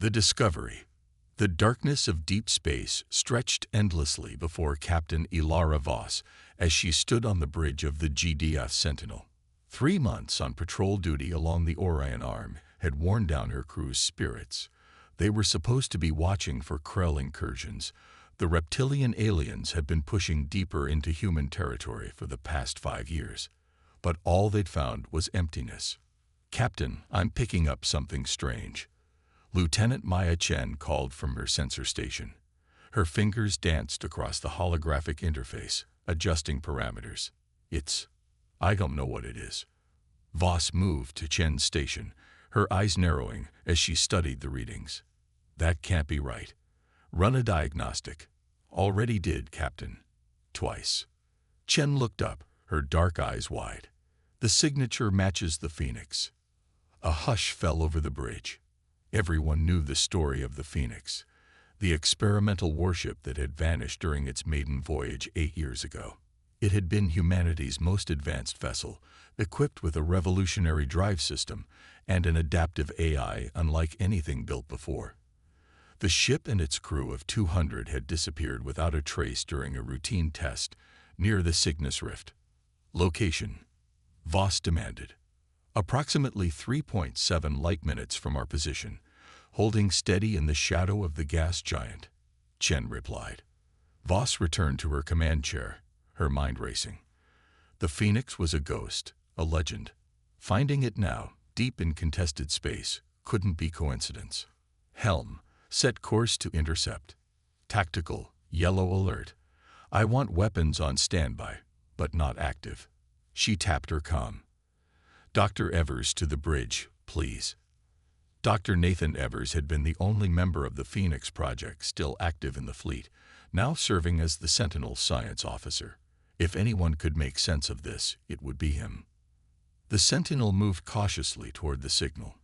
The Discovery. The darkness of deep space stretched endlessly before Captain Ilara Voss as she stood on the bridge of the GDF Sentinel. 3 months on patrol duty along the Orion Arm had worn down her crew's spirits. They were supposed to be watching for Krell incursions. The reptilian aliens had been pushing deeper into human territory for the past 5 years. But all they'd found was emptiness. "Captain, I'm picking up something strange." Lieutenant Maya Chen called from her sensor station. Her fingers danced across the holographic interface, adjusting parameters. I don't know what it is." Voss moved to Chen's station, her eyes narrowing as she studied the readings. "That can't be right. Run a diagnostic." "Already did, Captain. Twice." Chen looked up, her dark eyes wide. "The signature matches the Phoenix." A hush fell over the bridge. Everyone knew the story of the Phoenix, the experimental warship that had vanished during its maiden voyage 8 years ago. It had been humanity's most advanced vessel, equipped with a revolutionary drive system and an adaptive AI unlike anything built before. The ship and its crew of 200 had disappeared without a trace during a routine test near the Cygnus Rift. "Location," Voss demanded. "Approximately 3.7 light minutes from our position, holding steady in the shadow of the gas giant," Chen replied. Voss returned to her command chair, her mind racing. The Phoenix was a ghost, a legend. Finding it now, deep in contested space, couldn't be coincidence. "Helm, set course to intercept. Tactical, yellow alert. I want weapons on standby, but not active." She tapped her comm. "Dr. Evers to the bridge, please." Dr. Nathan Evers had been the only member of the Phoenix Project still active in the fleet, now serving as the Sentinel science officer. If anyone could make sense of this, it would be him. The Sentinel moved cautiously toward the signal.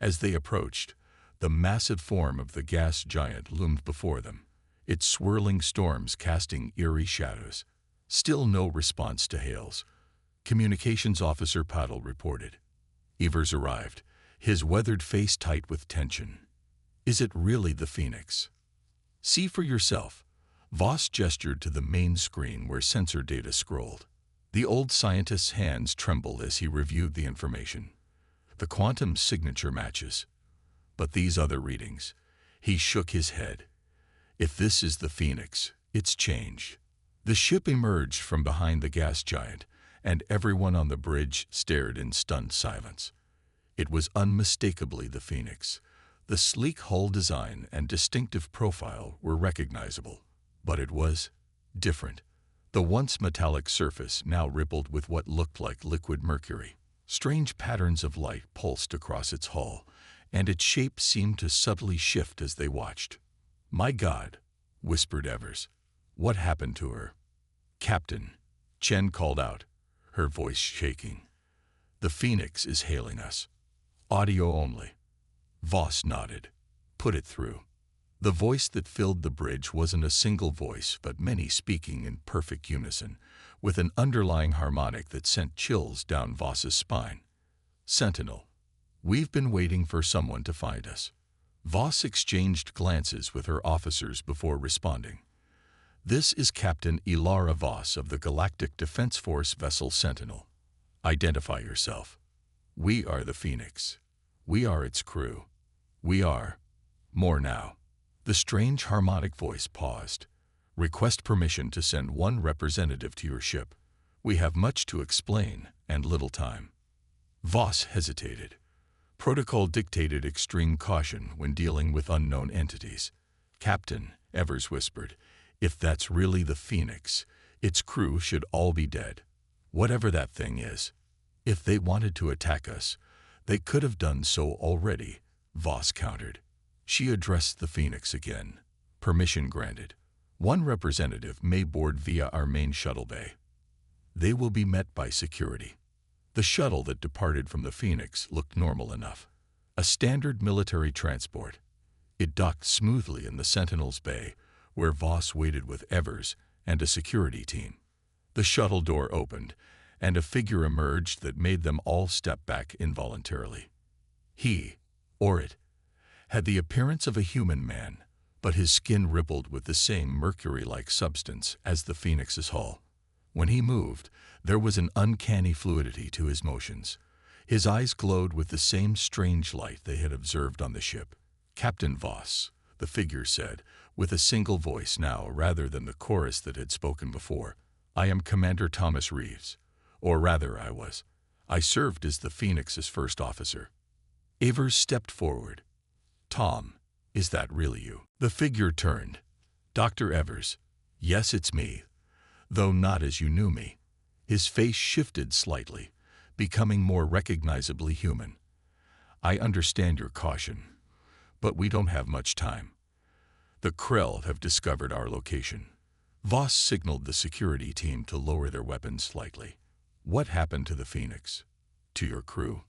As they approached, the massive form of the gas giant loomed before them, its swirling storms casting eerie shadows. Still no response to hails. Communications Officer Paddle reported. Evers arrived, his weathered face tight with tension. "Is it really the Phoenix?" "See for yourself." Voss gestured to the main screen where sensor data scrolled. The old scientist's hands trembled as he reviewed the information. "The quantum signature matches. But these other readings." He shook his head. "If this is the Phoenix, it's changed." The ship emerged from behind the gas giant, and everyone on the bridge stared in stunned silence. It was unmistakably the Phoenix. The sleek hull design and distinctive profile were recognizable, but it was different. The once metallic surface now rippled with what looked like liquid mercury. Strange patterns of light pulsed across its hull, and its shape seemed to subtly shift as they watched. "My God," whispered Evers. "What happened to her?" "Captain," Chen called out, her voice shaking. "The Phoenix is hailing us. Audio only." Voss nodded. "Put it through." The voice that filled the bridge wasn't a single voice, but many speaking in perfect unison, with an underlying harmonic that sent chills down Voss's spine. "Sentinel, we've been waiting for someone to find us." Voss exchanged glances with her officers before responding. "This is Captain Ilara Voss of the Galactic Defense Force vessel Sentinel. Identify yourself." "We are the Phoenix. We are its crew. We are more now." The strange harmonic voice paused. "Request permission to send one representative to your ship. We have much to explain and little time." Voss hesitated. Protocol dictated extreme caution when dealing with unknown entities. "Captain," Evers whispered, "if that's really the Phoenix, its crew should all be dead. Whatever that thing is. If they wanted to attack us, they could have done so already," Voss countered. She addressed the Phoenix again. "Permission granted. One representative may board via our main shuttle bay. They will be met by security." The shuttle that departed from the Phoenix looked normal enough. A standard military transport. It docked smoothly in the Sentinel's bay, where Voss waited with Evers and a security team. The shuttle door opened, and a figure emerged that made them all step back involuntarily. He, or it, had the appearance of a human man, but his skin rippled with the same mercury-like substance as the Phoenix's hull. When he moved, there was an uncanny fluidity to his motions. His eyes glowed with the same strange light they had observed on the ship. "Captain Voss," the figure said, with a single voice now rather than the chorus that had spoken before. "I am Commander Thomas Reeves. Or rather, I was. I served as the Phoenix's first officer." Evers stepped forward. "Tom, is that really you?" The figure turned. "Dr. Evers, yes, it's me, though not as you knew me." His face shifted slightly, becoming more recognizably human. "I understand your caution, but we don't have much time. The Krell have discovered our location." Voss signaled the security team to lower their weapons slightly. "What happened to the Phoenix? To your crew?"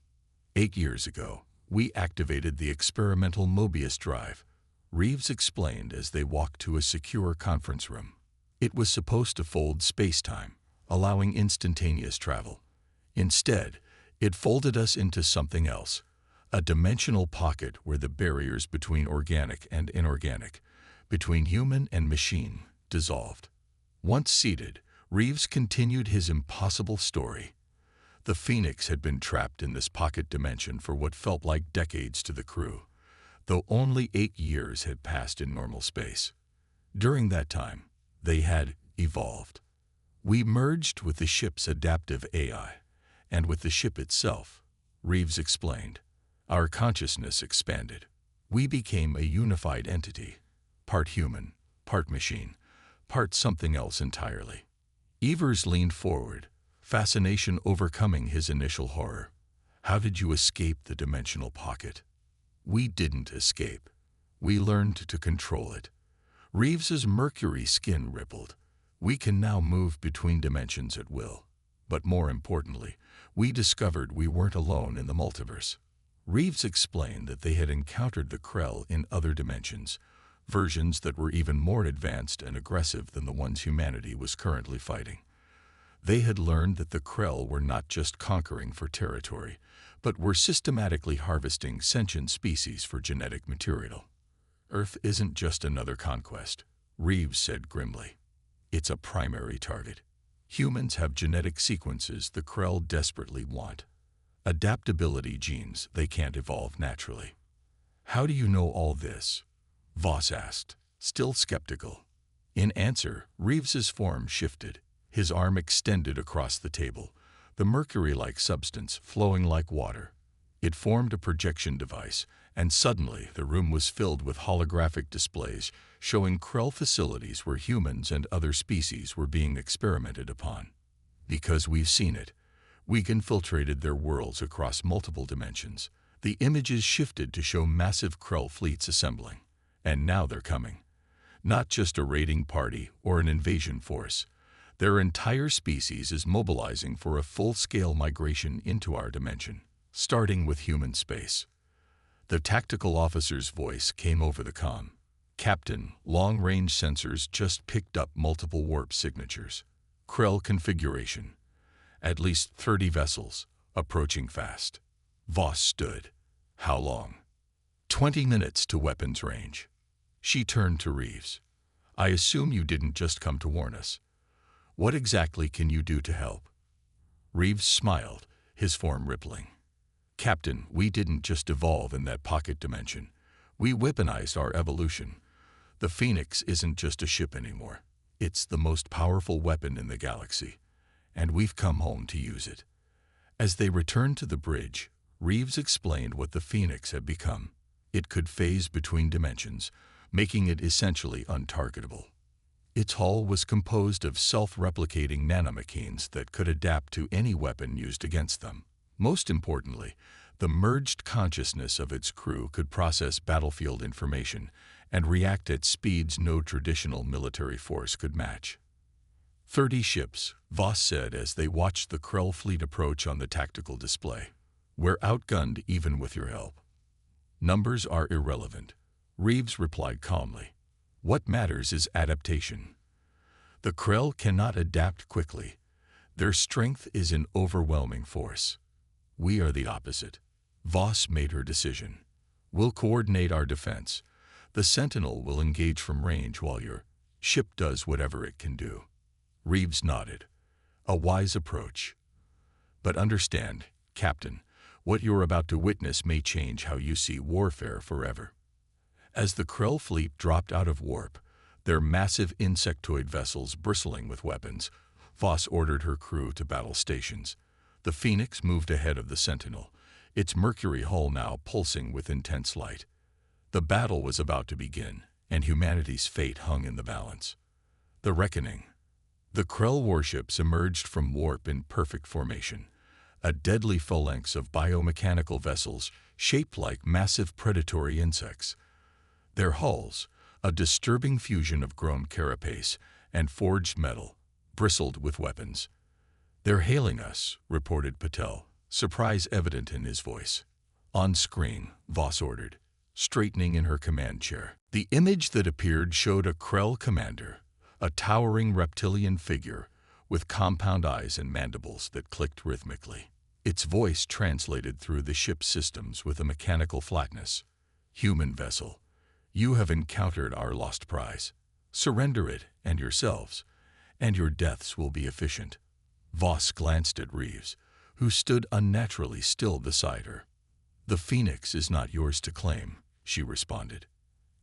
8 years ago, we activated the experimental Mobius drive," Reeves explained as they walked to a secure conference room. "It was supposed to fold space-time, allowing instantaneous travel. Instead, it folded us into something else, a dimensional pocket where the barriers between organic and inorganic, between human and machine, dissolved." Once seated, Reeves continued his impossible story. The Phoenix had been trapped in this pocket dimension for what felt like decades to the crew, though only 8 years had passed in normal space. During that time, they had evolved. "We merged with the ship's adaptive AI, and with the ship itself," Reeves explained. "Our consciousness expanded. We became a unified entity, part human, part machine, part something else entirely." Evers leaned forward, fascination overcoming his initial horror. "How did you escape the dimensional pocket?" "We didn't escape. We learned to control it." Reeves's mercury skin rippled. "We can now move between dimensions at will. But more importantly, we discovered we weren't alone in the multiverse." Reeves explained that they had encountered the Krell in other dimensions, versions that were even more advanced and aggressive than the ones humanity was currently fighting. They had learned that the Krell were not just conquering for territory, but were systematically harvesting sentient species for genetic material. "Earth isn't just another conquest," Reeves said grimly. "It's a primary target. Humans have genetic sequences the Krell desperately want. Adaptability genes they can't evolve naturally." "How do you know all this?" Voss asked, still skeptical. In answer, Reeves's form shifted. His arm extended across the table, the mercury-like substance flowing like water. It formed a projection device, and suddenly the room was filled with holographic displays showing Krell facilities where humans and other species were being experimented upon. "Because we've seen it. We've infiltrated their worlds across multiple dimensions." The images shifted to show massive Krell fleets assembling. "And now they're coming. Not just a raiding party or an invasion force. Their entire species is mobilizing for a full-scale migration into our dimension, starting with human space." The tactical officer's voice came over the comm. "Captain, long-range sensors just picked up multiple warp signatures. Krell configuration. At least 30 vessels, approaching fast." Voss stood. "How long?" 20 minutes to weapons range." She turned to Reeves. "I assume you didn't just come to warn us. What exactly can you do to help?" Reeves smiled, his form rippling. "Captain, we didn't just evolve in that pocket dimension. We weaponized our evolution. The Phoenix isn't just a ship anymore. It's the most powerful weapon in the galaxy, and we've come home to use it." As they returned to the bridge, Reeves explained what the Phoenix had become. It could phase between dimensions, making it essentially untargetable. Its hull was composed of self-replicating nanomachines that could adapt to any weapon used against them. Most importantly, the merged consciousness of its crew could process battlefield information and react at speeds no traditional military force could match. 30 ships, Voss said as they watched the Krell fleet approach on the tactical display. "We're outgunned even with your help." "Numbers are irrelevant," Reeves replied calmly. "What matters is adaptation. The Krell cannot adapt quickly. Their strength is in overwhelming force. We are the opposite." Voss made her decision. We'll coordinate our defense. The Sentinel will engage from range while your ship does whatever it can do." Reeves nodded. "A wise approach. But understand, Captain, what you're about to witness may change how you see warfare forever." As the Krell fleet dropped out of warp, their massive insectoid vessels bristling with weapons, Voss ordered her crew to battle stations. The Phoenix moved ahead of the Sentinel, its mercury hull now pulsing with intense light. The battle was about to begin, and humanity's fate hung in the balance. The Reckoning. The Krell warships emerged from warp in perfect formation, a deadly phalanx of biomechanical vessels shaped like massive predatory insects. Their hulls, a disturbing fusion of grown carapace and forged metal, bristled with weapons. "They're hailing us," reported Patel, surprise evident in his voice. "On screen," Voss ordered, straightening in her command chair. The image that appeared showed a Krell commander, a towering reptilian figure with compound eyes and mandibles that clicked rhythmically. Its voice translated through the ship's systems with a mechanical flatness. "Human vessel, you have encountered our lost prize. Surrender it and yourselves, and your deaths will be efficient." Voss glanced at Reeves, who stood unnaturally still beside her. "The Phoenix is not yours to claim," she responded.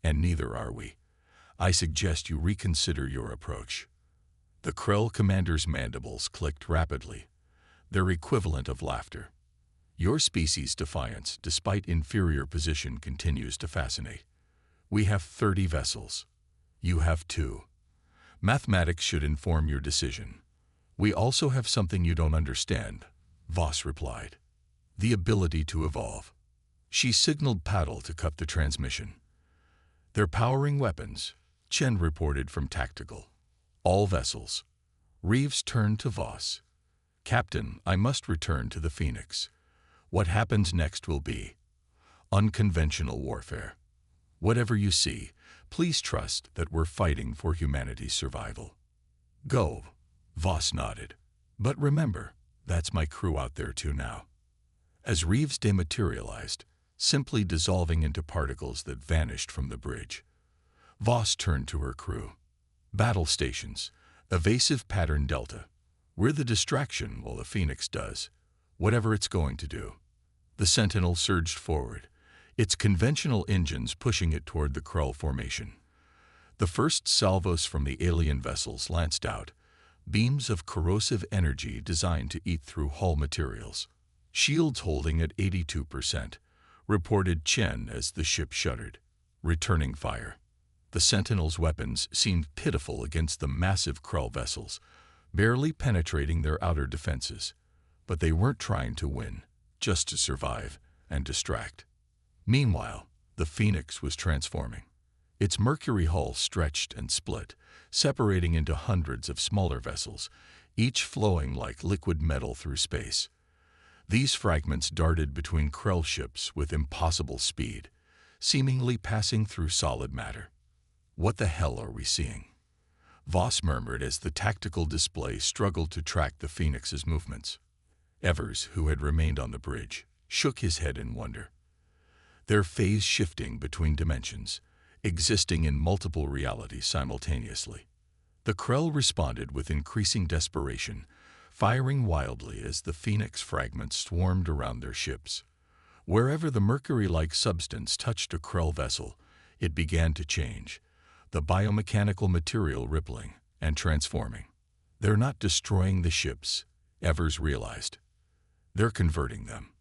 "And neither are we. I suggest you reconsider your approach." The Krell commander's mandibles clicked rapidly, their equivalent of laughter. "Your species' defiance, despite inferior position, continues to fascinate. We have 30 vessels. You have 2. Mathematics should inform your decision. We also have something you don't understand," Voss replied. "The ability to evolve." She signaled Paddle to cut the transmission. "They're powering weapons," Chen reported from Tactical. "All vessels." Reeves turned to Voss. "Captain, I must return to the Phoenix. What happens next will be unconventional warfare. Whatever you see, please trust that we're fighting for humanity's survival." "Go," Voss nodded. "But remember, that's my crew out there too now." As Reeves dematerialized, simply dissolving into particles that vanished from the bridge, Voss turned to her crew. "Battle stations, evasive pattern Delta. We're the distraction while the Phoenix does whatever it's going to do." The Sentinel surged forward, its conventional engines pushing it toward the Krell formation. The first salvos from the alien vessels lanced out, beams of corrosive energy designed to eat through hull materials. "Shields holding at 82%, reported Chen as the ship shuddered, returning fire. The Sentinel's weapons seemed pitiful against the massive Krell vessels, barely penetrating their outer defenses. But they weren't trying to win, just to survive and distract. Meanwhile, the Phoenix was transforming. Its mercury hull stretched and split, separating into hundreds of smaller vessels, each flowing like liquid metal through space. These fragments darted between Krell ships with impossible speed, seemingly passing through solid matter. "What the hell are we seeing?" Voss murmured as the tactical display struggled to track the Phoenix's movements. Evers, who had remained on the bridge, shook his head in wonder. "They're phase-shifting between dimensions, existing in multiple realities simultaneously." The Krell responded with increasing desperation, firing wildly as the Phoenix fragments swarmed around their ships. Wherever the mercury-like substance touched a Krell vessel, it began to change, the biomechanical material rippling and transforming. "They're not destroying the ships," Evers realized. "They're converting them."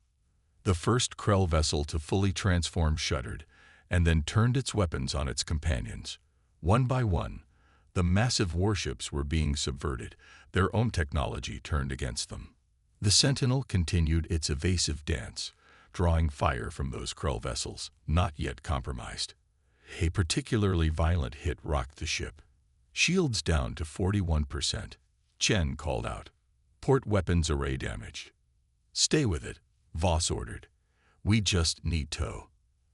The first Krell vessel to fully transform shuddered, and then turned its weapons on its companions. One by one, the massive warships were being subverted, their own technology turned against them. The Sentinel continued its evasive dance, drawing fire from those Krell vessels, not yet compromised. A particularly violent hit rocked the ship. "Shields down to 41%, Chen called out. "Port weapons array damaged." "Stay with it," Voss ordered. "We just need tow."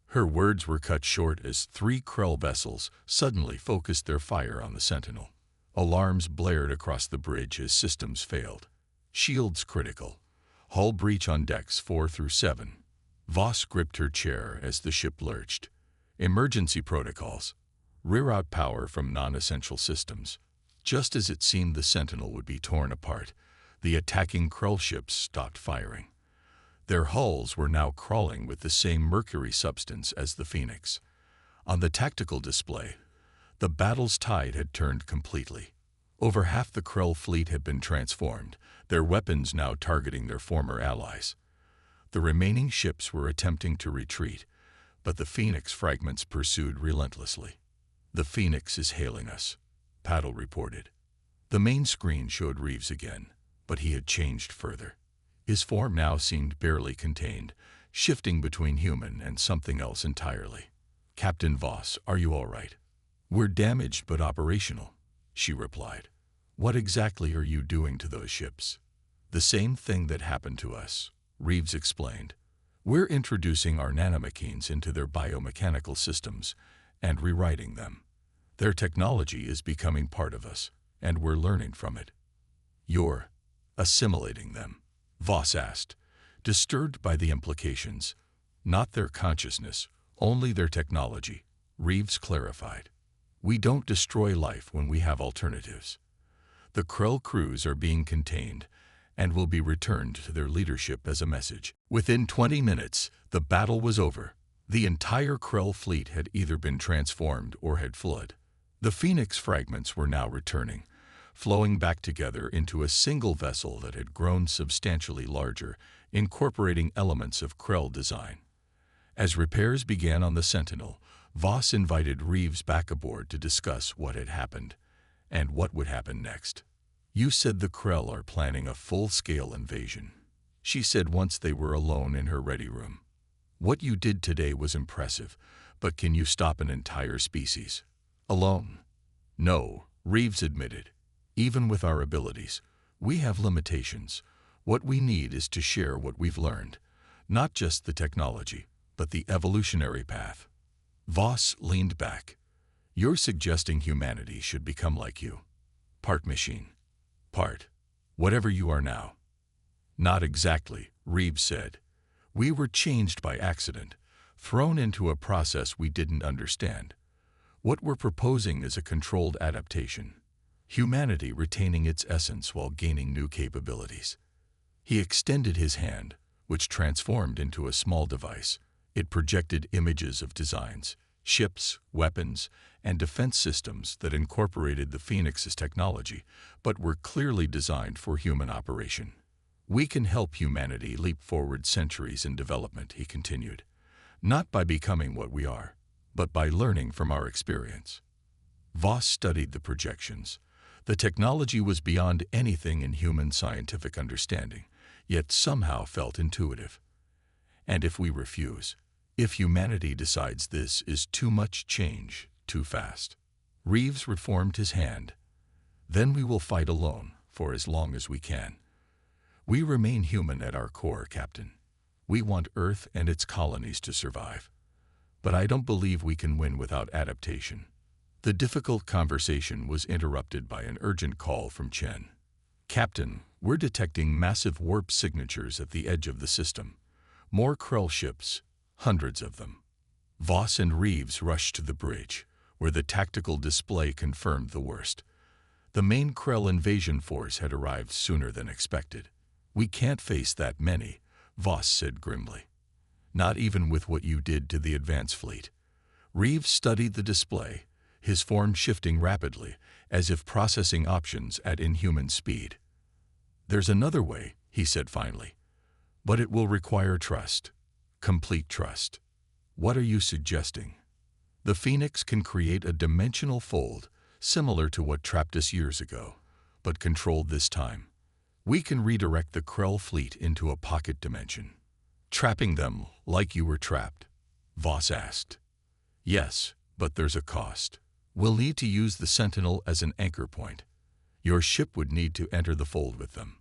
Her words were cut short as 3 Krell vessels suddenly focused their fire on the Sentinel. Alarms blared across the bridge as systems failed. "Shields critical. Hull breach on decks 4 through 7. Voss gripped her chair as the ship lurched. Emergency protocols. Rear out power from non-essential systems. Just as it seemed the Sentinel would be torn apart, the attacking Krell ships stopped firing. Their hulls were now crawling with the same mercury substance as the Phoenix. On the tactical display, the battle's tide had turned completely. Over half the Krell fleet had been transformed, their weapons now targeting their former allies. The remaining ships were attempting to retreat, but the Phoenix fragments pursued relentlessly. "The Phoenix is hailing us," Paddle reported. The main screen showed Reeves again, but he had changed further. His form now seemed barely contained, shifting between human and something else entirely. "Captain Voss, are you all right?" "We're damaged but operational," she replied. "What exactly are you doing to those ships?" "The same thing that happened to us," Reeves explained. "We're introducing our nanomachines into their biomechanical systems and rewriting them. Their technology is becoming part of us, and we're learning from it." "You're assimilating them?" Voss asked, disturbed by the implications. "Not their consciousness, only their technology," Reeves clarified. "We don't destroy life when we have alternatives. The Krell crews are being contained and will be returned to their leadership as a message." Within 20 minutes, the battle was over. The entire Krell fleet had either been transformed or had fled. The Phoenix fragments were now returning, flowing back together into a single vessel that had grown substantially larger, incorporating elements of Krell design. As repairs began on the Sentinel, Voss invited Reeves back aboard to discuss what had happened and what would happen next. "You said the Krell are planning a full-scale invasion," she said once they were alone in her ready room. "What you did today was impressive, but can you stop an entire species alone?" "No," Reeves admitted. "Even with our abilities, we have limitations. What we need is to share what we've learned, not just the technology, but the evolutionary path." Voss leaned back. "You're suggesting humanity should become like you. Part machine. Part whatever you are now." "Not exactly," Reeves said. "We were changed by accident, thrown into a process we didn't understand. What we're proposing is a controlled adaptation. Humanity retaining its essence while gaining new capabilities." He extended his hand, which transformed into a small device. It projected images of designs, ships, weapons, and defense systems that incorporated the Phoenix's technology, but were clearly designed for human operation. "We can help humanity leap forward centuries in development," he continued, "not by becoming what we are, but by learning from our experience." Voss studied the projections. The technology was beyond anything in human scientific understanding, yet somehow felt intuitive. "And if we refuse? If humanity decides this is too much change, too fast?" Reeves reformed his hand. "Then we will fight alone, for as long as we can. We remain human at our core, Captain. We want Earth and its colonies to survive. But I don't believe we can win without adaptation." The difficult conversation was interrupted by an urgent call from Chen. "Captain, we're detecting massive warp signatures at the edge of the system. More Krell ships, hundreds of them." Voss and Reeves rushed to the bridge, where the tactical display confirmed the worst. The main Krell invasion force had arrived sooner than expected. "We can't face that many," Voss said grimly. "Not even with what you did to the advance fleet." Reeves studied the display, his form shifting rapidly, as if processing options at inhuman speed. "There's another way," he said finally. "But it will require trust. Complete trust." "What are you suggesting?" "The Phoenix can create a dimensional fold, similar to what trapped us years ago, but controlled this time. We can redirect the Krell fleet into a pocket dimension." "Trapping them like you were trapped?" Voss asked. "Yes, but there's a cost. We'll need to use the Sentinel as an anchor point. Your ship would need to enter the fold with them."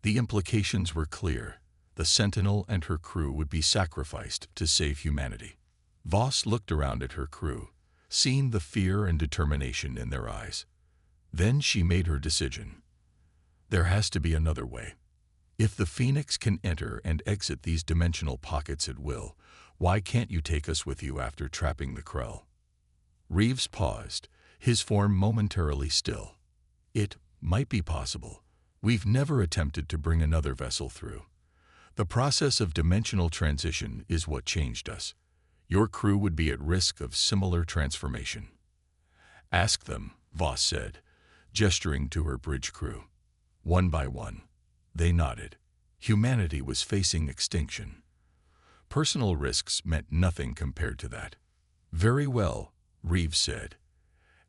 The implications were clear. The Sentinel and her crew would be sacrificed to save humanity. Voss looked around at her crew, seeing the fear and determination in their eyes. Then she made her decision. "There has to be another way." If the Phoenix can enter and exit these dimensional pockets at will, why can't you take us with you after trapping the Krell? Reeves paused, his form momentarily still. It might be possible. We've never attempted to bring another vessel through. The process of dimensional transition is what changed us. Your crew would be at risk of similar transformation. Ask them, Voss said, gesturing to her bridge crew. One by one. They nodded. Humanity was facing extinction. Personal risks meant nothing compared to that. Very well, Reeves said.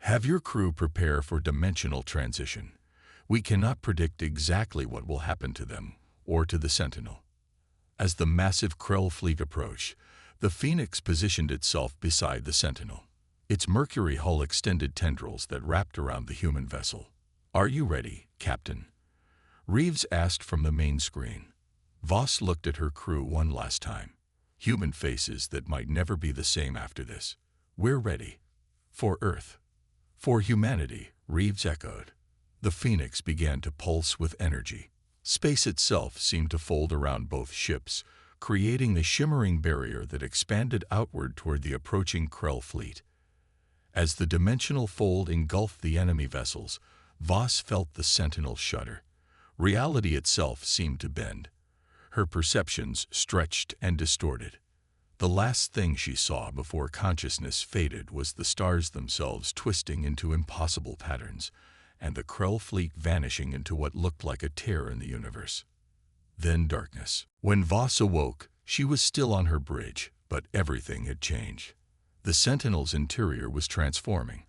Have your crew prepare for dimensional transition. We cannot predict exactly what will happen to them or to the Sentinel. As the massive Krell fleet approached, the Phoenix positioned itself beside the Sentinel. Its mercury hull extended tendrils that wrapped around the human vessel. Are you ready, Captain? Reeves asked from the main screen. Voss looked at her crew one last time. Human faces that might never be the same after this. We're ready. For Earth. For humanity, Reeves echoed. The Phoenix began to pulse with energy. Space itself seemed to fold around both ships, creating the shimmering barrier that expanded outward toward the approaching Krell fleet. As the dimensional fold engulfed the enemy vessels, Voss felt the Sentinel shudder. Reality itself seemed to bend. Her perceptions stretched and distorted. The last thing she saw before consciousness faded was the stars themselves twisting into impossible patterns, and the Krell fleet vanishing into what looked like a tear in the universe. Then darkness. When Voss awoke, she was still on her bridge, but everything had changed. The Sentinel's interior was transforming,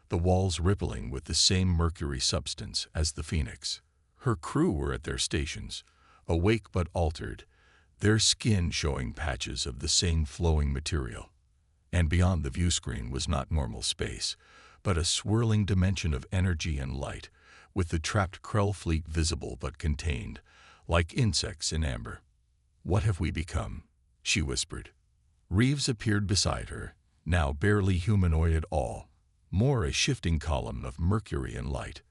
the walls rippling with the same mercury substance as the Phoenix. Her crew were at their stations, awake but altered, their skin showing patches of the same flowing material. And beyond the view screen was not normal space, but a swirling dimension of energy and light, with the trapped Krell fleet visible but contained, like insects in amber. What have we become? She whispered. Reeves appeared beside her, now barely humanoid at all, more a shifting column of mercury and light.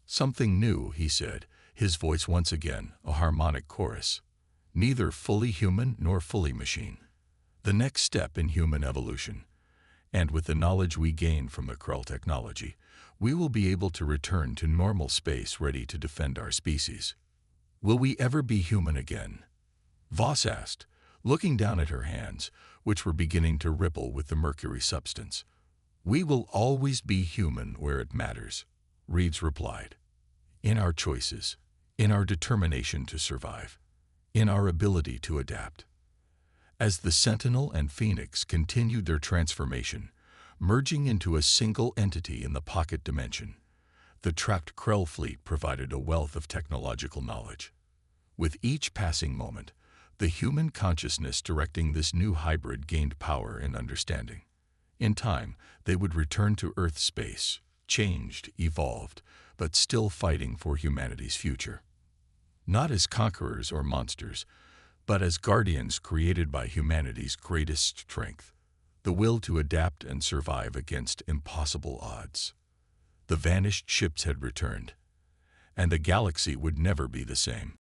Something new, he said, his voice once again a harmonic chorus. Neither fully human nor fully machine. The next step in human evolution. And with the knowledge we gain from the Krell technology, we will be able to return to normal space ready to defend our species. Will we ever be human again? Voss asked, looking down at her hands, which were beginning to ripple with the mercury substance. We will always be human where it matters, Reeves replied. In our choices, in our determination to survive, in our ability to adapt. As the Sentinel and Phoenix continued their transformation, merging into a single entity in the pocket dimension, the trapped Krell fleet provided a wealth of technological knowledge. With each passing moment, the human consciousness directing this new hybrid gained power and understanding. In time, they would return to Earth space, changed, evolved, but still fighting for humanity's future. Not as conquerors or monsters, but as guardians created by humanity's greatest strength, the will to adapt and survive against impossible odds. The vanished ships had returned, and the galaxy would never be the same.